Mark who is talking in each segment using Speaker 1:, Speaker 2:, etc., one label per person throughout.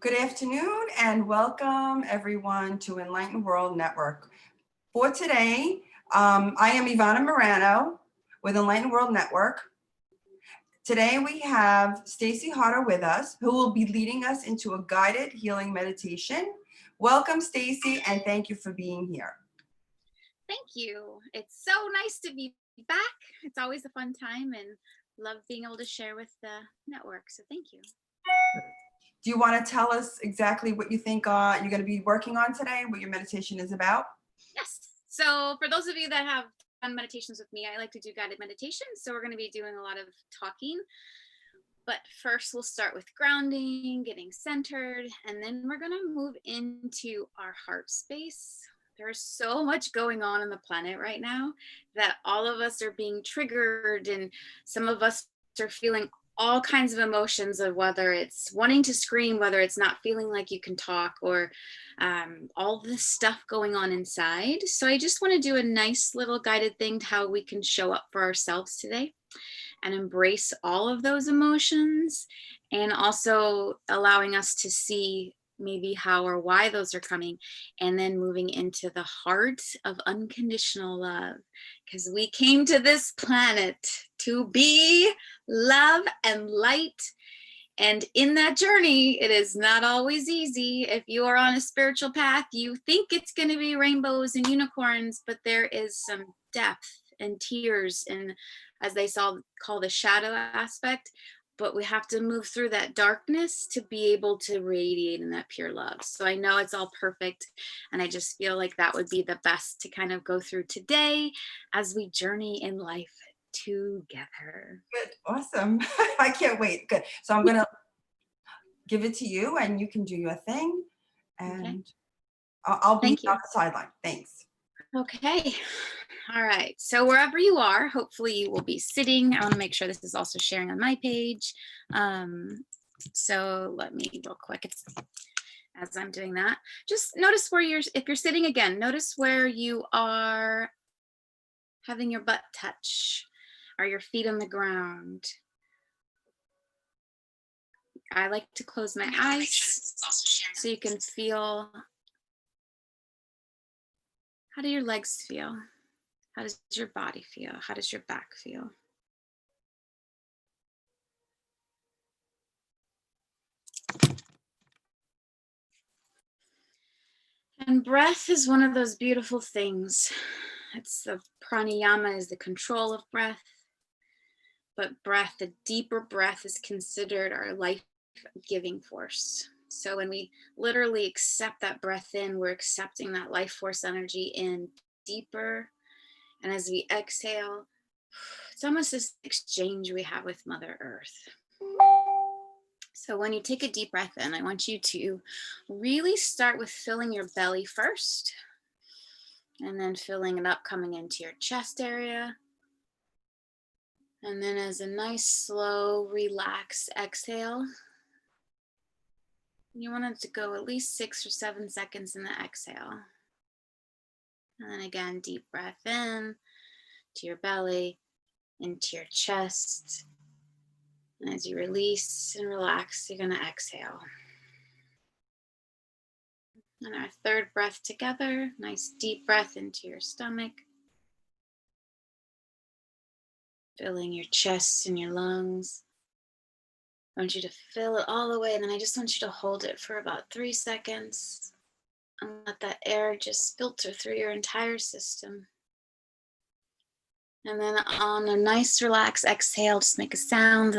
Speaker 1: Good afternoon and welcome everyone to Enlightened World Network. For today, I am Ivana Morano with Enlightened World Network. Today we have Stacie Harder with us, who will be leading us into a guided healing meditation. Welcome, Stacie, and thank you for being here.
Speaker 2: Thank you. It's so nice to be back. It's always a fun time and love being able to share with the network. So thank you.
Speaker 1: Do you want to tell us exactly what you think you're going to be working on today, what your meditation is about?
Speaker 2: Yes. So for those of you that have done meditations with me, I like to do guided meditations. So we're going to be doing a lot of talking. But first we'll start with grounding, getting centered, and then we're going to move into our heart space. There's so much going on the planet right now that all of us are being triggered, and some of us are feeling all kinds of emotions of whether it's wanting to scream, whether it's not feeling like you can talk, or all this stuff going on inside. So I just want to do a nice little guided thing to how we can show up for ourselves today and embrace all of those emotions, and also allowing us to see maybe how or why those are coming, and then moving into the heart of unconditional love, because we came to this planet to be love and light. And in that journey, it is not always easy. If you are on a spiritual path, you think it's going to be rainbows and unicorns, but there is some depth and tears, and as they call the shadow aspect. But we have to move through that darkness to be able to radiate in that pure love. So I know it's all perfect, and I just feel like that would be the best to kind of go through today as we journey in life together.
Speaker 1: Good, awesome. I can't wait. Good. So I'm going to give it to you, and you can do your thing, and
Speaker 2: Okay.
Speaker 1: I'll be
Speaker 2: Thank you.
Speaker 1: on the sideline. Thanks.
Speaker 2: Okay. All right. So wherever you are, hopefully you will be sitting. I want to make sure this is also sharing on my page. So let me real quick. As I'm doing that, just notice where if you're sitting again, notice where you are having your butt touch. Are your feet on the ground? I like to close my eyes so you can feel. How do your legs feel? How does your body feel? How does your back feel? And breath is one of those beautiful things. It's the pranayama is the control of breath. But breath, the deeper breath, is considered our life-giving force. So when we literally accept that breath in, we're accepting that life force energy in deeper. And as we exhale, it's almost this exchange we have with Mother Earth. So when you take a deep breath in, I want you to really start with filling your belly first, and then filling it up, coming into your chest area. And then as a nice, slow, relaxed exhale, you want it to go at least 6 or 7 seconds in the exhale. And then again, deep breath in to your belly, into your chest. And as you release and relax, you're going to exhale. And our third breath together, nice deep breath into your stomach. Filling your chest and your lungs. I want you to fill it all the way, and then I just want you to hold it for about 3 seconds and let that air just filter through your entire system. And then on a nice relaxed exhale, just make a sound.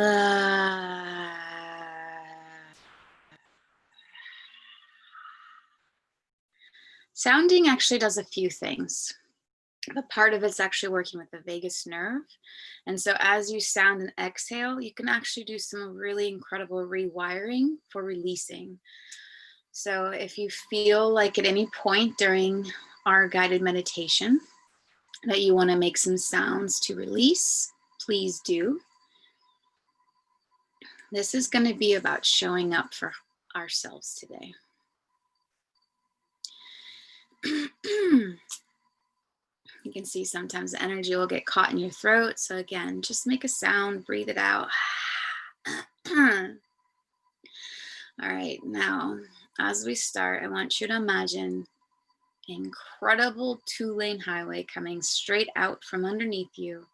Speaker 2: Sounding actually does a few things. But part of it's actually working with the vagus nerve. And so as you sound and exhale, you can actually do some really incredible rewiring for releasing. So if you feel like at any point during our guided meditation that you want to make some sounds to release, please do. This is going to be about showing up for ourselves today. You can see sometimes the energy will get caught in your throat. So again, just make a sound, breathe it out. All right, now as we start, I want you to imagine an incredible 2-lane highway coming straight out from underneath you.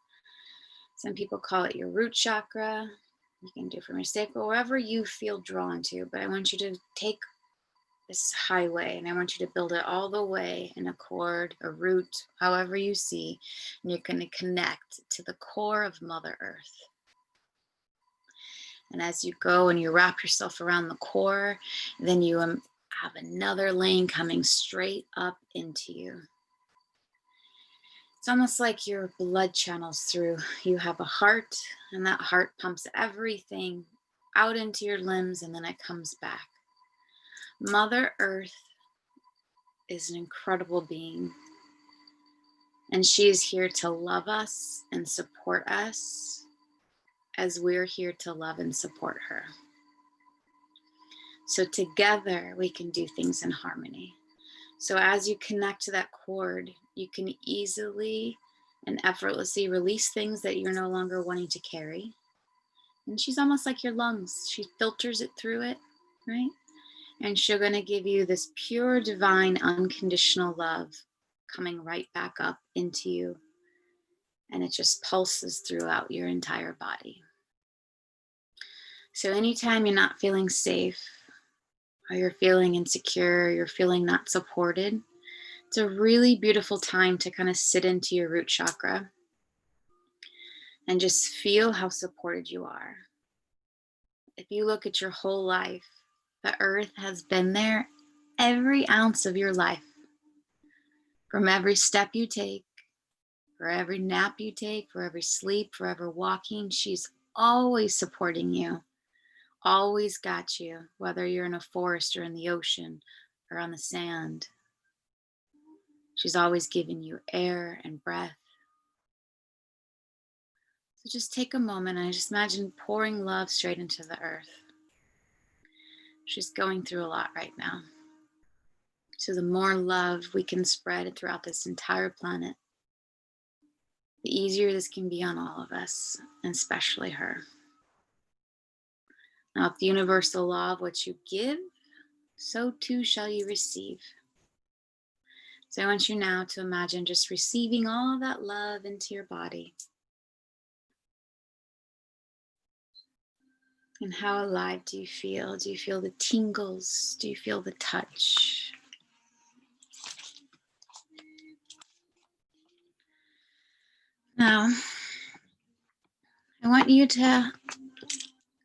Speaker 2: Some people call it your root chakra. You can do from your sacral, wherever you feel drawn to, but I want you to take this highway and I want you to build it all the way in a cord, a root, however you see, and you're going to connect to the core of Mother Earth. And as you go and you wrap yourself around the core, then you have another lane coming straight up into you. It's almost like your blood channels through. You have a heart, and that heart pumps everything out into your limbs, and then it comes back. Mother Earth is an incredible being, and she is here to love us and support us as we're here to love and support her. So together we can do things in harmony. So as you connect to that cord, you can easily and effortlessly release things that you're no longer wanting to carry. And she's almost like your lungs. She filters it through it, right? And she's going to give you this pure, divine, unconditional love coming right back up into you. And it just pulses throughout your entire body. So anytime you're not feeling safe, or you're feeling insecure, or you're feeling not supported, it's a really beautiful time to kind of sit into your root chakra and just feel how supported you are. If you look at your whole life, the earth has been there every ounce of your life. From every step you take, for every nap you take, for every sleep, for every walking, she's always supporting you, always got you, whether you're in a forest or in the ocean or on the sand. She's always giving you air and breath. So just take a moment and just imagine pouring love straight into the earth. She's going through a lot right now. So the more love we can spread throughout this entire planet, the easier this can be on all of us, and especially her. Now, with the universal law of what you give, so too shall you receive. So I want you now to imagine just receiving all that love into your body. And how alive do you feel? Do you feel the tingles? Do you feel the touch? Now, I want you to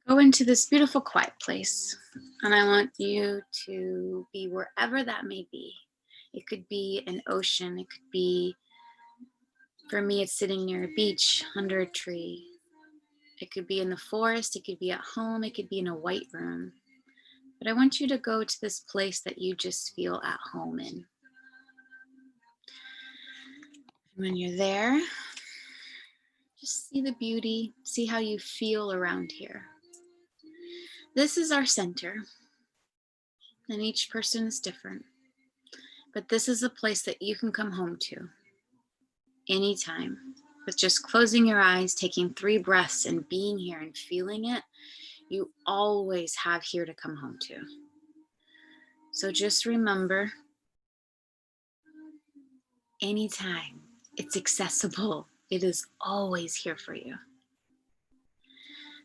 Speaker 2: go into this beautiful quiet place, and I want you to be wherever that may be. It could be an ocean. It could be, for me, it's sitting near a beach under a tree. It could be in the forest. It could be at home. It could be in a white room. But I want you to go to this place that you just feel at home in. When you're there, just see the beauty, see how you feel around here. This is our center, and each person is different. But this is a place that you can come home to anytime. With just closing your eyes, taking 3 breaths and being here and feeling it, you always have here to come home to. So just remember, anytime it's accessible, it is always here for you.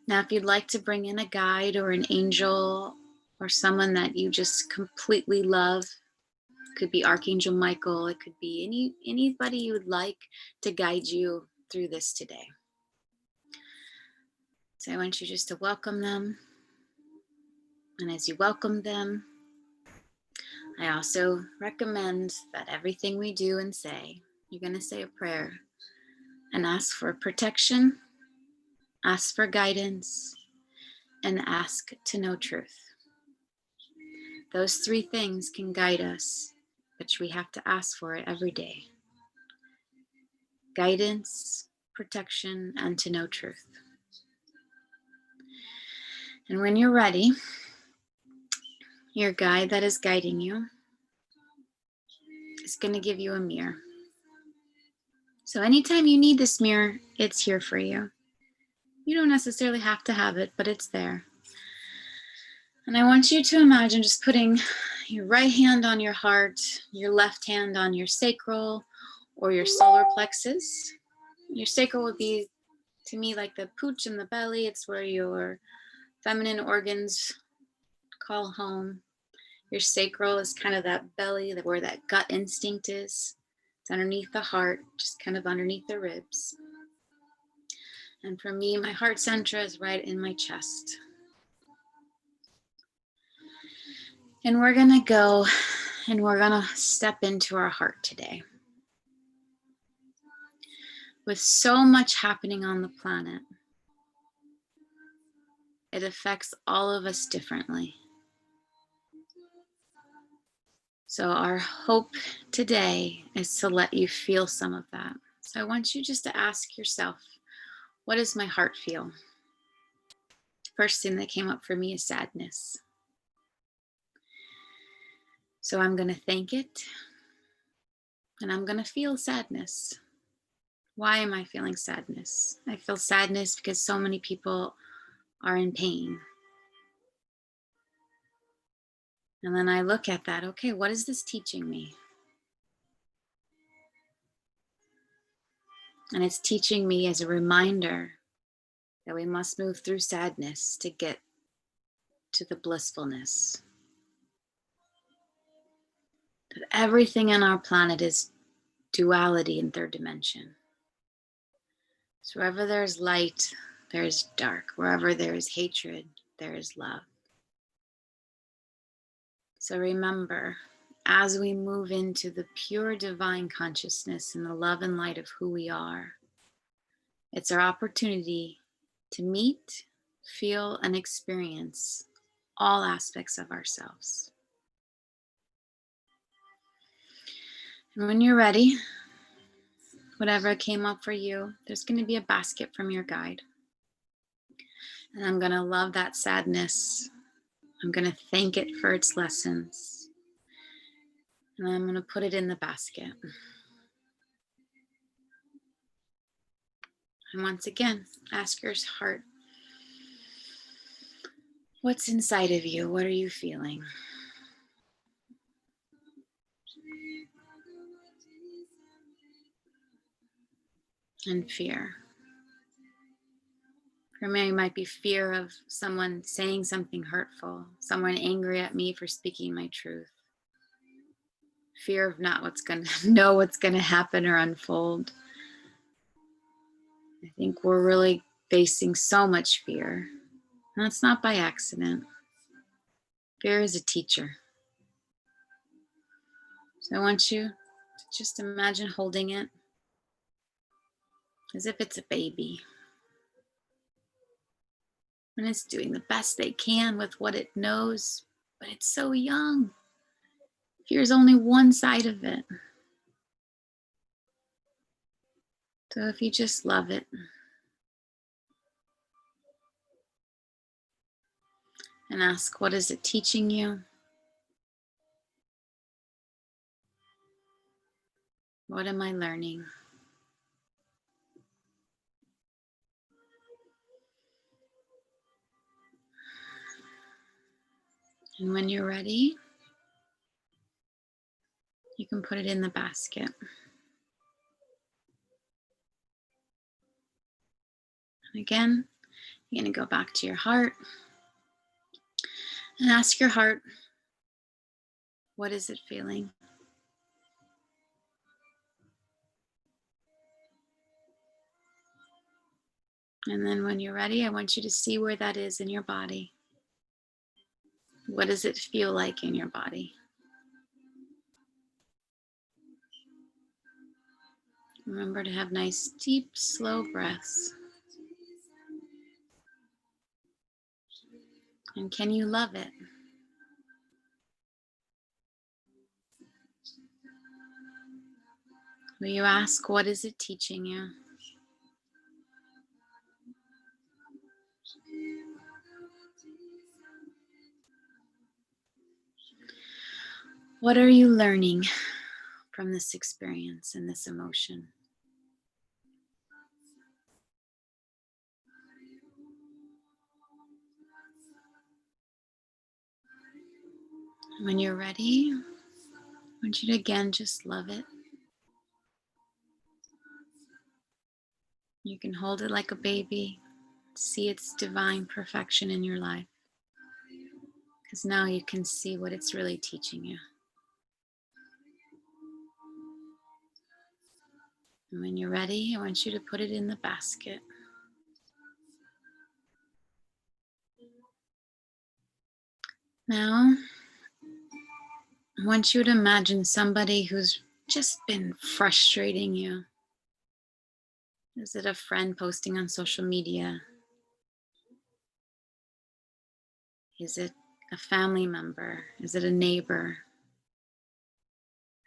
Speaker 2: Now, if you'd like to bring in a guide or an angel or someone that you just completely love, it could be Archangel Michael, it could be anybody you would like to guide you through this today. So I want you just to welcome them. And as you welcome them, I also recommend that everything we do and say, you're going to say a prayer and ask for protection, ask for guidance, and ask to know truth. Those 3 things can guide us, but we have to ask for it every day. Guidance, protection, and to know truth. And when you're ready, your guide that is guiding you is going to give you a mirror. So anytime you need this mirror, it's here for you. You don't necessarily have to have it, but it's there. And I want you to imagine just putting your right hand on your heart, your left hand on your sacral or your solar plexus. Your sacral would be, to me, like the pooch in the belly. It's where your feminine organs call home. Your sacral is kind of that belly, where that gut instinct is. It's underneath the heart, just kind of underneath the ribs. And for me, my heart center is right in my chest. And we're gonna go and we're gonna step into our heart today. With so much happening on the planet, it affects all of us differently. So our hope today is to let you feel some of that. So I want you just to ask yourself, what does my heart feel? First thing that came up for me is sadness. So I'm going to thank it, and I'm going to feel sadness. Why am I feeling sadness? I feel sadness because so many people are in pain. And then I look at that, okay, what is this teaching me? And it's teaching me as a reminder that we must move through sadness to get to the blissfulness. That everything on our planet is duality in third dimension. So wherever there's light, there is dark. Wherever there is hatred, there is love. So remember, as we move into the pure divine consciousness and the love and light of who we are, it's our opportunity to meet, feel, and experience all aspects of ourselves. And when you're ready, whatever came up for you, there's going to be a basket from your guide. And I'm going to love that sadness. I'm going to thank it for its lessons. And I'm going to put it in the basket. And once again, ask your heart, what's inside of you? What are you feeling? And fear. For me, it might be fear of someone saying something hurtful, someone angry at me for speaking my truth. Fear of not what's going to know what's going to happen or unfold. I think we're really facing so much fear. And that's not by accident. Fear is a teacher. So I want you to just imagine holding it as if it's a baby. And it's doing the best they can with what it knows, but it's so young. Fear is only one side of it. So if you just love it, and ask, what is it teaching you? What am I learning? And when you're ready, you can put it in the basket. And again, you're going to go back to your heart and ask your heart, what is it feeling? And then when you're ready, I want you to see where that is in your body. What does it feel like in your body? Remember to have nice, deep, slow breaths. And can you love it? Will you ask, what is it teaching you? What are you learning from this experience and this emotion? When you're ready, I want you to again just love it. You can hold it like a baby, see its divine perfection in your life, because now you can see what it's really teaching you. And when you're ready, I want you to put it in the basket. Now, I want you to imagine somebody who's just been frustrating you. Is it a friend posting on social media? Is it a family member? Is it a neighbor?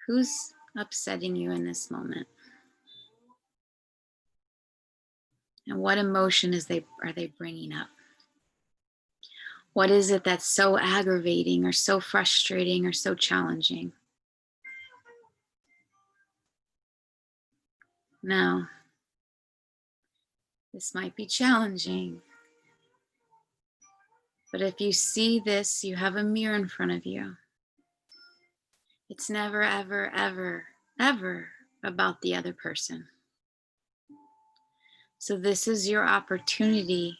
Speaker 2: Who's upsetting you in this moment? And what emotion are they bringing up? What is it that's so aggravating or so frustrating or so challenging? Now, this might be challenging, but if you see this, you have a mirror in front of you. It's never, ever, ever, ever about the other person. So this is your opportunity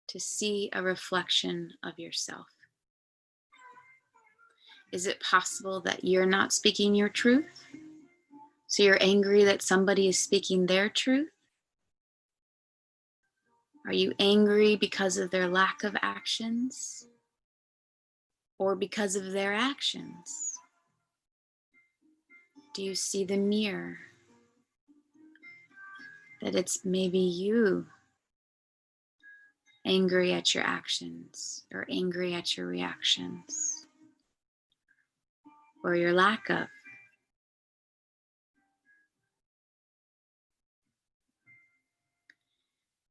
Speaker 2: to see a reflection of yourself. Is it possible that you're not speaking your truth? So you're angry that somebody is speaking their truth? Are you angry because of their lack of actions or because of their actions? Do you see the mirror? That it's maybe you angry at your actions or angry at your reactions or your lack of.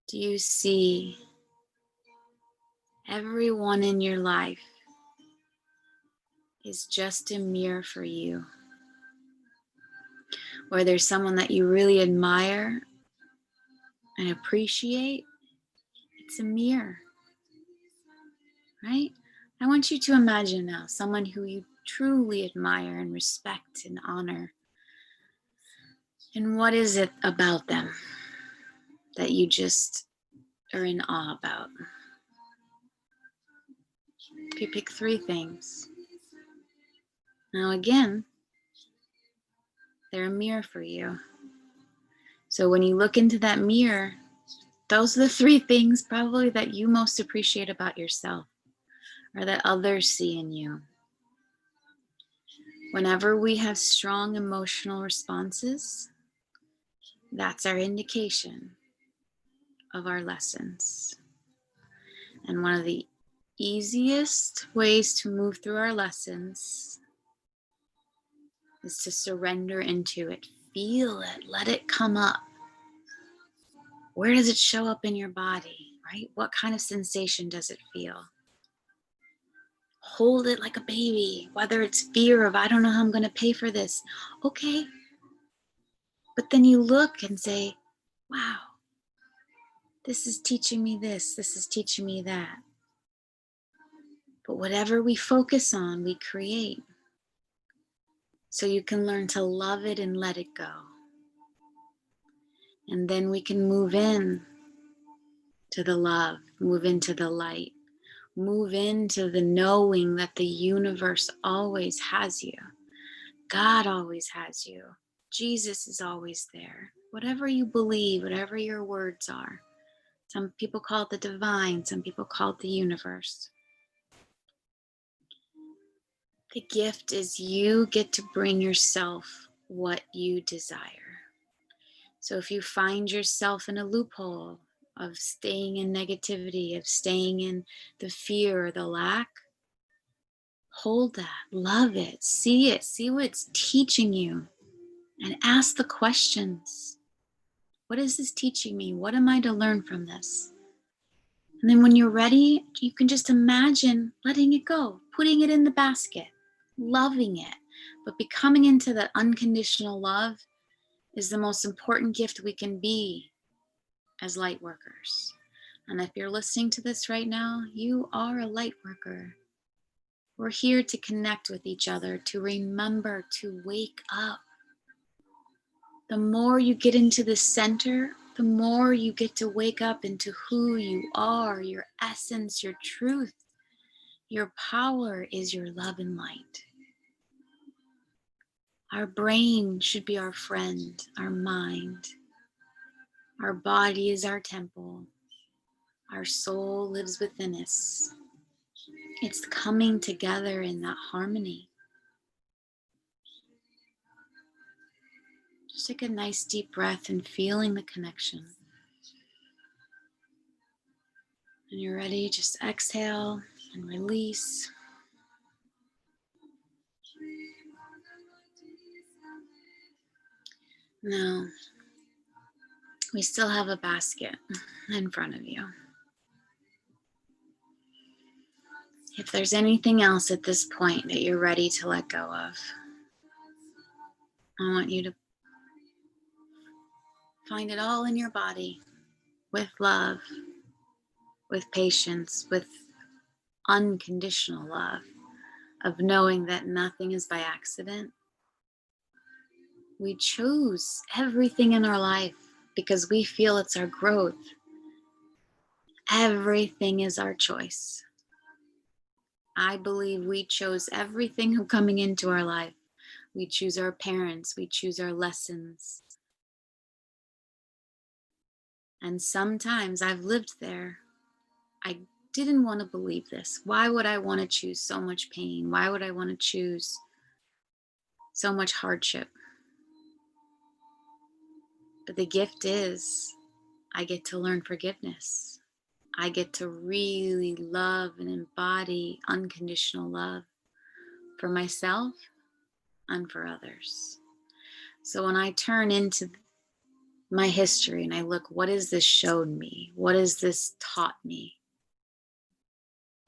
Speaker 2: Do you see everyone in your life is just a mirror for you? Or there's someone that you really admire and appreciate, it's a mirror, right? I want you to imagine now someone who you truly admire and respect and honor. And what is it about them that you just are in awe about? You pick 3 things. Now again, they're a mirror for you. So when you look into that mirror, those are the 3 things probably that you most appreciate about yourself or that others see in you. Whenever we have strong emotional responses, that's our indication of our lessons. And one of the easiest ways to move through our lessons is to surrender into it. Feel it, let it come up. Where does it show up in your body, right? What kind of sensation does it feel? Hold it like a baby, whether it's fear of, I don't know how I'm going to pay for this. Okay. But then you look and say, wow, this is teaching me this is teaching me that. But whatever we focus on, we create. So you can learn to love it and let it go. And then we can move in to the love, move into the light, move into the knowing that the universe always has you. God always has you. Jesus is always there. Whatever you believe, whatever your words are. Some people call it the divine, some people call it the universe. The gift is you get to bring yourself what you desire. So if you find yourself in a loophole of staying in negativity, of staying in the fear or the lack, hold that, love it, see what it's teaching you, and ask the questions. What is this teaching me? What am I to learn from this? And then when you're ready, you can just imagine letting it go, putting it in the basket, loving it. But becoming into that unconditional love is the most important gift we can be as light workers. And if you're listening to this right now, you are a light worker. We're here to connect with each other, to remember to wake up. The more you get into the center, the more you get to wake up into who you are, your essence, your truth. Your power is your love and light. Our brain should be our friend, our mind. Our body is our temple. Our soul lives within us. It's coming together in that harmony. Just take a nice deep breath and feeling the connection. When you're ready, just exhale and release. Now, we still have a basket in front of you. If there's anything else at this point that you're ready to let go of, I want you to find it all in your body with love, with patience, with unconditional love, of knowing that nothing is by accident. We choose everything in our life because we feel it's our growth. Everything is our choice. I believe we chose everything coming into our life. We choose our parents, we choose our lessons. And sometimes I've lived there. I didn't want to believe this. Why would I want to choose so much pain? Why would I want to choose so much hardship? But the gift is I get to learn forgiveness. I get to really love and embody unconditional love for myself and for others. So when I turn into my history and I look, what has this shown me? What has this taught me?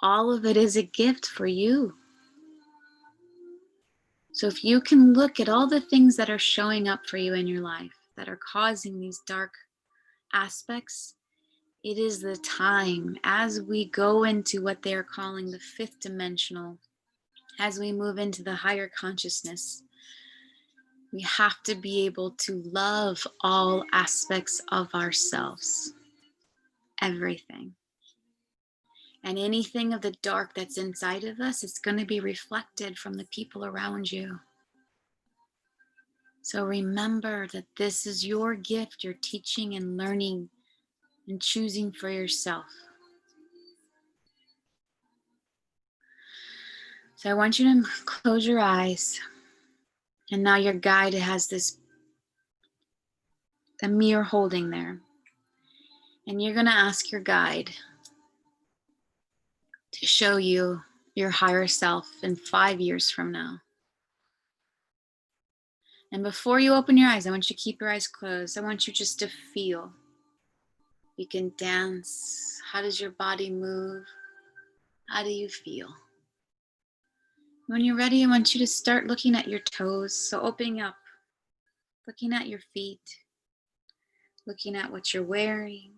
Speaker 2: All of it is a gift for you. So if you can look at all the things that are showing up for you in your life that are causing these dark aspects, it is the time as we go into what they're calling the fifth dimensional, as we move into the higher consciousness, we have to be able to love all aspects of ourselves, everything. And anything of the dark that's inside of us, it's going to be reflected from the people around you. So remember that this is your gift. You're teaching and learning and choosing for yourself. So I want you to close your eyes. And now your guide has a mirror holding there. And you're going to ask your guide to show you your higher self in 5 years from now. And before you open your eyes, I want you to keep your eyes closed. I want you just to feel. You can dance. How does your body move? How do you feel? When you're ready, I want you to start looking at your toes. So opening up, looking at your feet, looking at what you're wearing,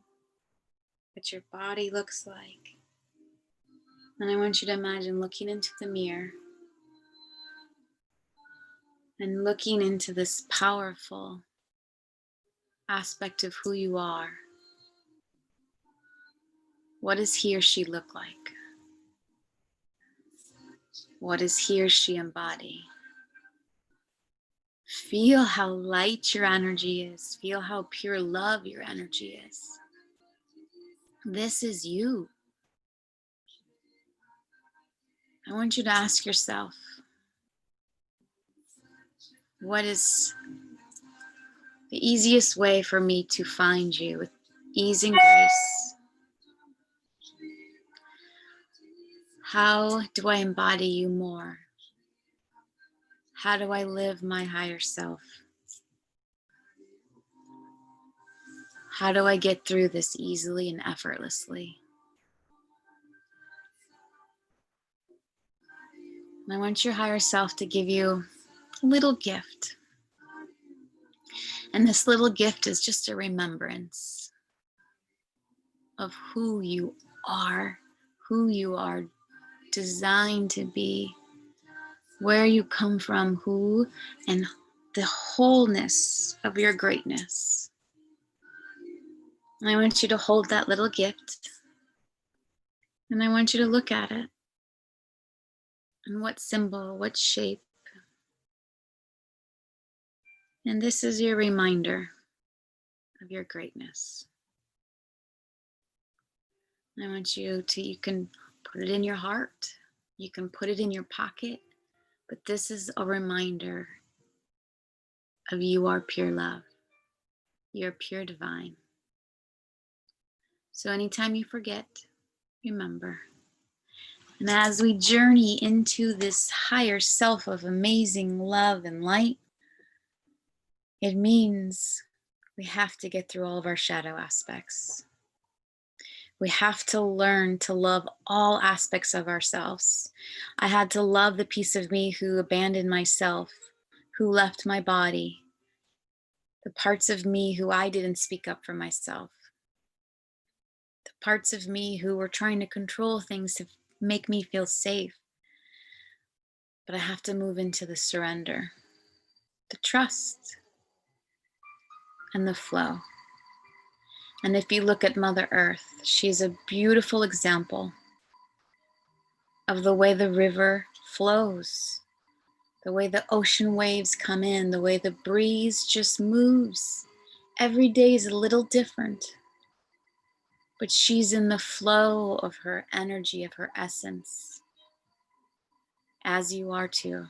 Speaker 2: what your body looks like. And I want you to imagine looking into the mirror and looking into this powerful aspect of who you are. What does he or she look like? What does he or she embody? Feel how light your energy is. Feel how pure love your energy is. This is you. I want you to ask yourself, what is the easiest way for me to find you with ease and grace? How do I embody you more? How do I live my higher self? How do I get through this easily and effortlessly? And I want your higher self to give you a little gift. And this little gift is just a remembrance of who you are designed to be, where you come from, who, and the wholeness of your greatness. And I want you to hold that little gift, and I want you to look at it. And what symbol, what shape. And this is your reminder of your greatness. I want you can put it in your heart, you can put it in your pocket, but this is a reminder of you are pure love. You're pure divine. So anytime you forget, remember. And as we journey into this higher self of amazing love and light, it means we have to get through all of our shadow aspects. We have to learn to love all aspects of ourselves. I had to love the piece of me who abandoned myself, who left my body, the parts of me who I didn't speak up for myself, the parts of me who were trying to control things to make me feel safe. But I have to move into the surrender, the trust, and the flow. And if you look at Mother Earth, she's a beautiful example of the way the river flows, the way the ocean waves come in, the way the breeze just moves. Every day is a little different, but she's in the flow of her energy, of her essence, as you are too.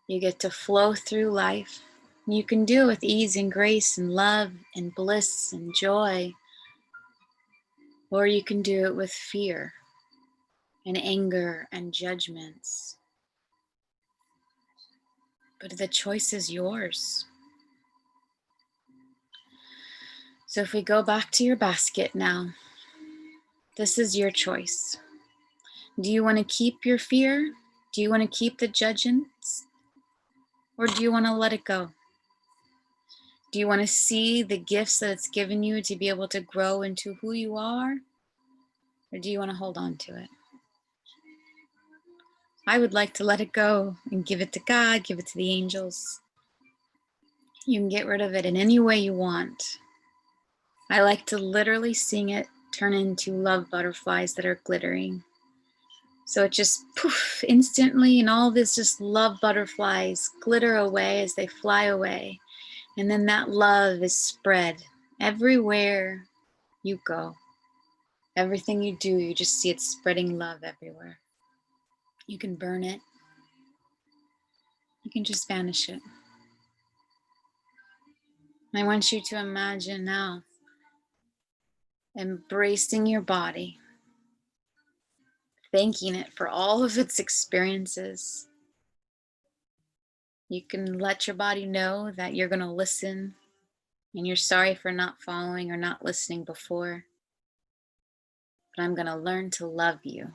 Speaker 2: You get to flow through life. You can do it with ease and grace and love and bliss and joy, or you can do it with fear and anger and judgments. But the choice is yours. So if we go back to your basket now, this is your choice. Do you want to keep your fear? Do you want to keep the judgments? Or do you want to let it go? Do you want to see the gifts that it's given you to be able to grow into who you are? Or do you want to hold on to it? I would like to let it go and give it to God, give it to the angels. You can get rid of it in any way you want. I like to literally sing it turn into love butterflies that are glittering. So it just poof instantly, and all this just love butterflies glitter away as they fly away. And then that love is spread everywhere you go. Everything you do, you just see it spreading love everywhere. You can burn it. You can just vanish it. I want you to imagine now embracing your body, thanking it for all of its experiences. You can let your body know that you're going to listen and you're sorry for not following or not listening before. But I'm going to learn to love you.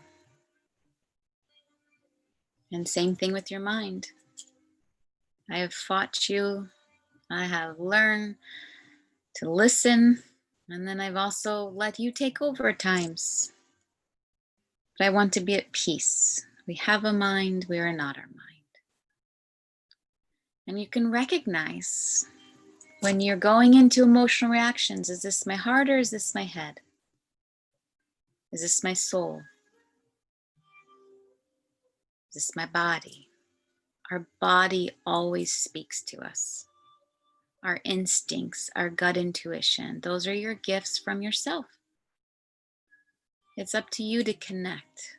Speaker 2: And same thing with your mind. I have fought you. I have learned to listen. And then I've also let you take over at times. But I want to be at peace. We have a mind, we are not our mind. And you can recognize when you're going into emotional reactions, is this my heart or is this my head? Is this my soul? Is this my body? Our body always speaks to us. Our instincts, our gut intuition, those are your gifts from yourself. It's up to you to connect.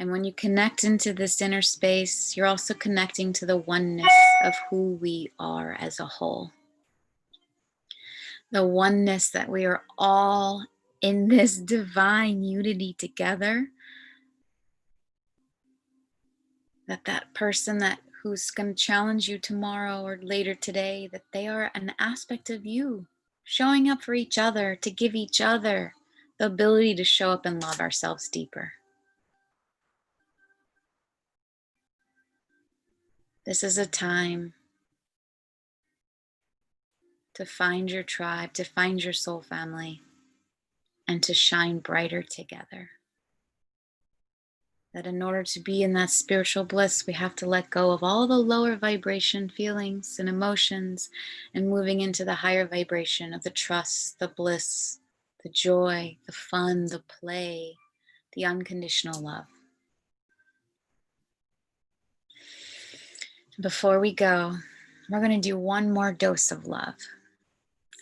Speaker 2: And when you connect into this inner space, you're also connecting to the oneness of who we are as a whole. The oneness that we are all in this divine unity together. That person who's going to challenge you tomorrow or later today, that they are an aspect of you, showing up for each other, to give each other the ability to show up and love ourselves deeper. This is a time to find your tribe, to find your soul family, and to shine brighter together. that in order to be in that spiritual bliss, we have to let go of all the lower vibration feelings and emotions and moving into the higher vibration of the trust, the bliss, the joy, the fun, the play, the unconditional love. Before we go, we're going to do one more dose of love.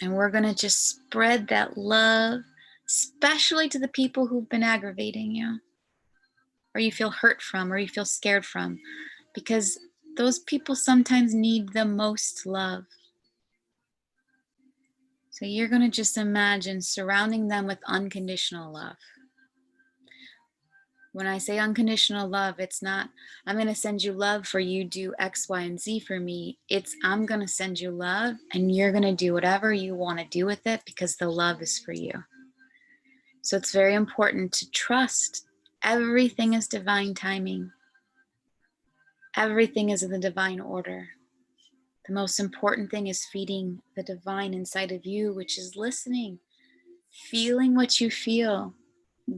Speaker 2: And we're going to just spread that love, especially to the people who've been aggravating you, or you feel hurt from, or you feel scared from, because those people sometimes need the most love. So you're going to just imagine surrounding them with unconditional love. When I say unconditional love, it's not, I'm going to send you love for you do X, Y, and Z for me. It's, I'm going to send you love and you're going to do whatever you want to do with it because the love is for you. So it's very important to trust everything is divine timing. Everything is in the divine order. The most important thing is feeding the divine inside of you, which is listening, feeling what you feel.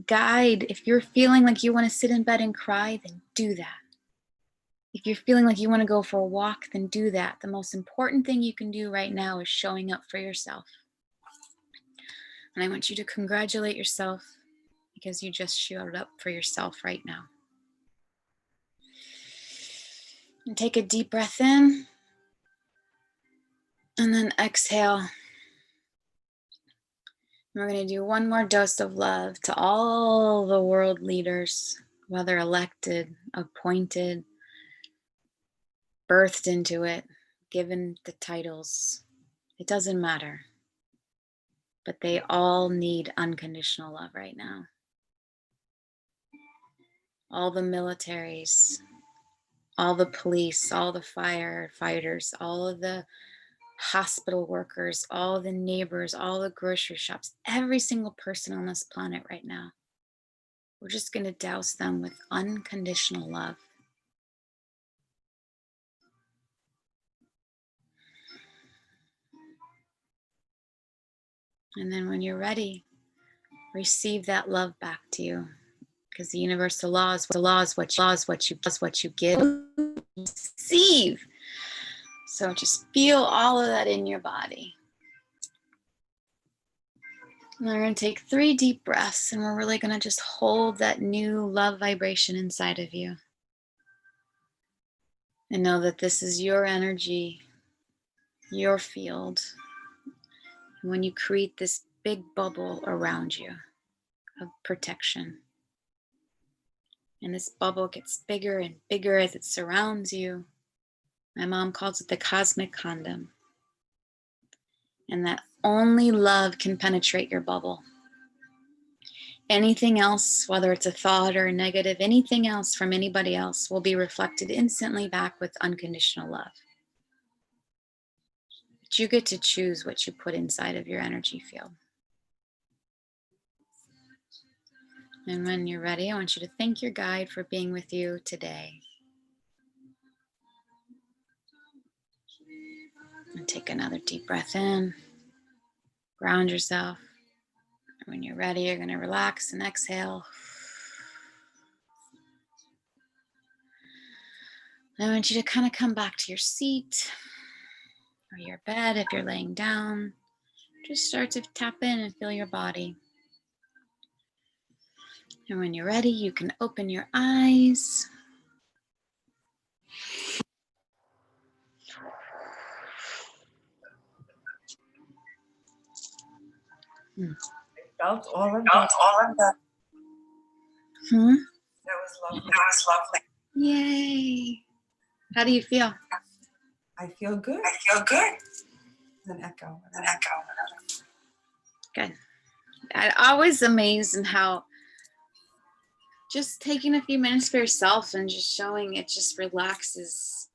Speaker 2: Guide. If you're feeling like you want to sit in bed and cry, then do that. If you're feeling like you want to go for a walk, then do that. The most important thing you can do right now is showing up for yourself. And I want you to congratulate yourself because you just showed up for yourself right now. And take a deep breath in and then exhale. We're going to do one more dose of love to all the world leaders, whether elected, appointed, birthed into it, given the titles. It doesn't matter. But they all need unconditional love right now. All the militaries, all the police, all the firefighters, all of the hospital workers, all the neighbors, all the grocery shops, every single person on this planet right now. We're just going to douse them with unconditional love. And then when you're ready, receive that love back to you. Because the universal law is what you give, receive. So just feel all of that in your body. And we're going to take 3 deep breaths and we're really going to just hold that new love vibration inside of you. And know that this is your energy, your field. And when you create this big bubble around you of protection, and this bubble gets bigger and bigger as it surrounds you. My mom calls it the cosmic condom. And that only love can penetrate your bubble. Anything else, whether it's a thought or a negative, anything else from anybody else will be reflected instantly back with unconditional love. But you get to choose what you put inside of your energy field. And when you're ready, I want you to thank your guide for being with you today. And take another deep breath in. Ground yourself. And when you're ready, you're going to relax and exhale. I want you to kind of come back to your seat or your bed if you're laying down. Just start to tap in and feel your body. And when you're ready, you can open your eyes.
Speaker 1: Felt all of that. That was lovely.
Speaker 2: Yay. How do you feel?
Speaker 1: I feel good. An echo.
Speaker 2: Good. I'm always amazed in how just taking a few minutes for yourself and just showing it just relaxes,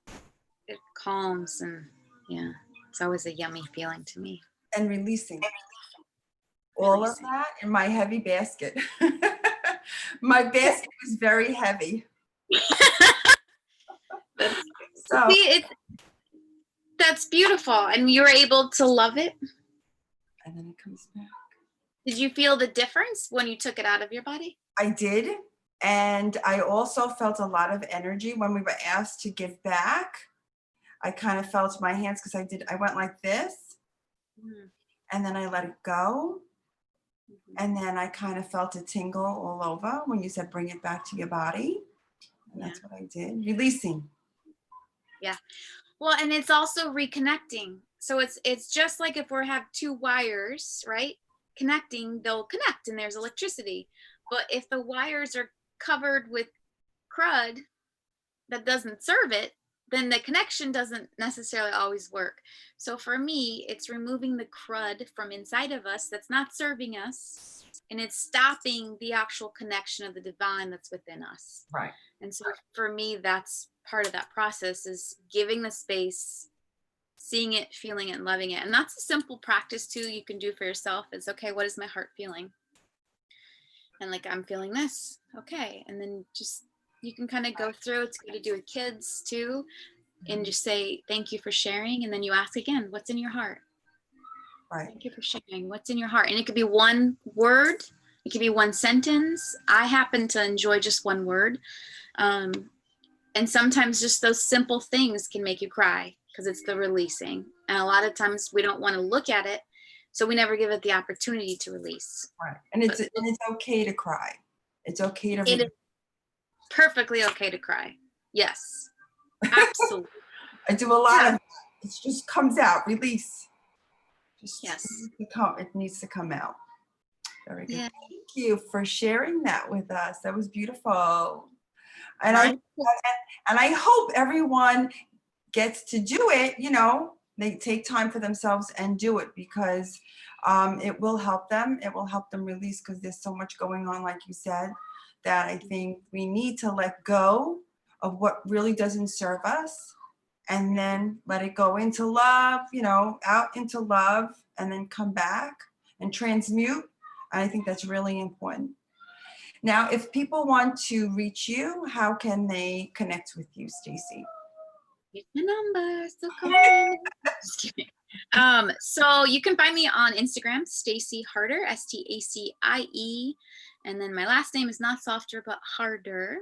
Speaker 2: it calms, and yeah, it's always a yummy feeling to me.
Speaker 1: And releasing all of that in my heavy basket. My basket was very heavy. So
Speaker 2: see, that's beautiful, and you were able to love it.
Speaker 1: And then it comes back.
Speaker 2: Did you feel the difference when you took it out of your body?
Speaker 1: I did. And I also felt a lot of energy when we were asked to give back. I kind of felt my hands because I went like this
Speaker 2: Mhm.
Speaker 1: and then I let it go.
Speaker 2: Mhm.
Speaker 1: And then I kind of felt a tingle all over when you said bring it back to your body. And
Speaker 2: Yeah.
Speaker 1: that's what I did, releasing.
Speaker 2: Yeah. Well, and it's also reconnecting. So it's just like if we have two wires, right? Connecting, they'll connect and there's electricity. But if the wires are covered with crud that doesn't serve it, then the connection doesn't necessarily always work. So for me, it's removing the crud from inside of us that's not serving us, and it's stopping the actual connection of the divine that's within us.
Speaker 1: Right.
Speaker 2: And so for me, that's part of that process, is giving the space, seeing it, feeling it, and loving it. And that's a simple practice too you can do for yourself. Is, okay, what is my heart feeling? And like, I'm feeling this. Okay. And then just, you can kind of go through. It's good to do with kids too, and just say, thank you for sharing. And then you ask again, what's in your heart?
Speaker 1: Right.
Speaker 2: Thank you for sharing. What's in your heart? And it could be one word. It could be one sentence. I happen to enjoy just one word. And sometimes just those simple things can make you cry because it's the releasing. And a lot of times we don't want to look at it, so we never give it the opportunity to release.
Speaker 1: Right. And it's okay to cry. It's okay to
Speaker 2: It is perfectly okay to cry. Yes, absolutely.
Speaker 1: I do a lot of it, just comes out, release. Just
Speaker 2: Yes.
Speaker 1: it needs to come out. Very good.
Speaker 2: Yeah.
Speaker 1: Thank you for sharing that with us. That was beautiful. And
Speaker 2: Mine.
Speaker 1: I hope everyone gets to do it, they take time for themselves and do it, because it will help them. It will help them release, because there's so much going on, like you said, that I think we need to let go of what really doesn't serve us, and then let it go into love, out into love, and then come back and transmute. And I think that's really important. Now, if people want to reach you, how can they connect with you, Stacie?
Speaker 2: Here's my number, so call me. Just kidding. So you can find me on Instagram, Stacie Harder, Stacie, and then my last name is not softer but harder.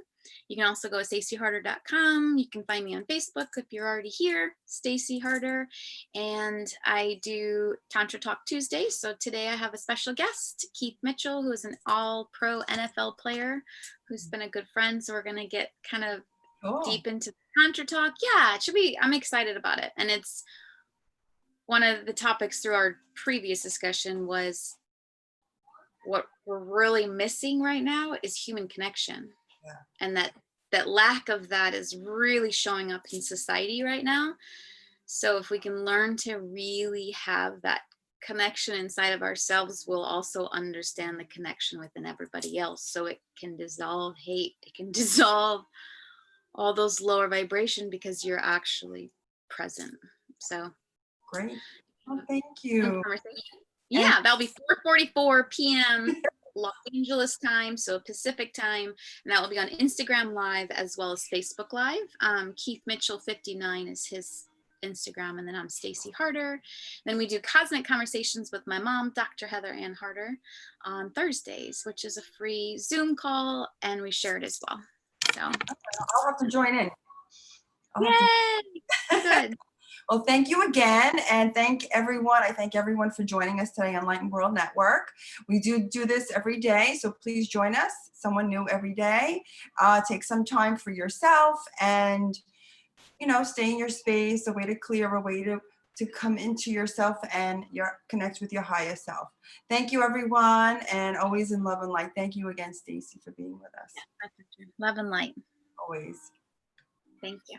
Speaker 2: You can also go to stacieharder.com. You can find me on Facebook if you're already here, Stacie Harder. And I do Tantra Talk Tuesdays. So today I have a special guest, Keith Mitchell, who is an all-pro NFL player who's been a good friend. So we're going to get kind of deep into Tantra Talk. Yeah, it should be, I'm excited about it. And it's one of the topics through our previous discussion was what we're really missing right now is human connection.
Speaker 1: Yeah.
Speaker 2: And that lack of that is really showing up in society right now. So if we can learn to really have that connection inside of ourselves, we'll also understand the connection within everybody else. So it can dissolve hate. It can dissolve all those lower vibration because you're actually present. So
Speaker 1: great. Well, thank you.
Speaker 2: Yeah, that'll be 4:44 p.m. Los Angeles time, so Pacific time, and that will be on Instagram Live as well as Facebook Live. Keith Mitchell 59 is his Instagram, and then I'm Stacie Harder. Then we do Cosmic Conversations with my mom, Dr. Heather Ann Harder, on Thursdays, which is a free Zoom call, and we share it as well. So
Speaker 1: I'll have to join in.
Speaker 2: Yay! Good.
Speaker 1: Well, thank you again, and thank everyone. I thank everyone for joining us today on Enlightened World Network. We do this every day, so please join us. Someone new every day. Take some time for yourself, and stay in your space. A way to clear, a way to come into yourself and connect with your higher self. Thank you, everyone, and always in love and light. Thank you again, Stacie, for being with us.
Speaker 2: Love and light.
Speaker 1: Always.
Speaker 2: Thank you.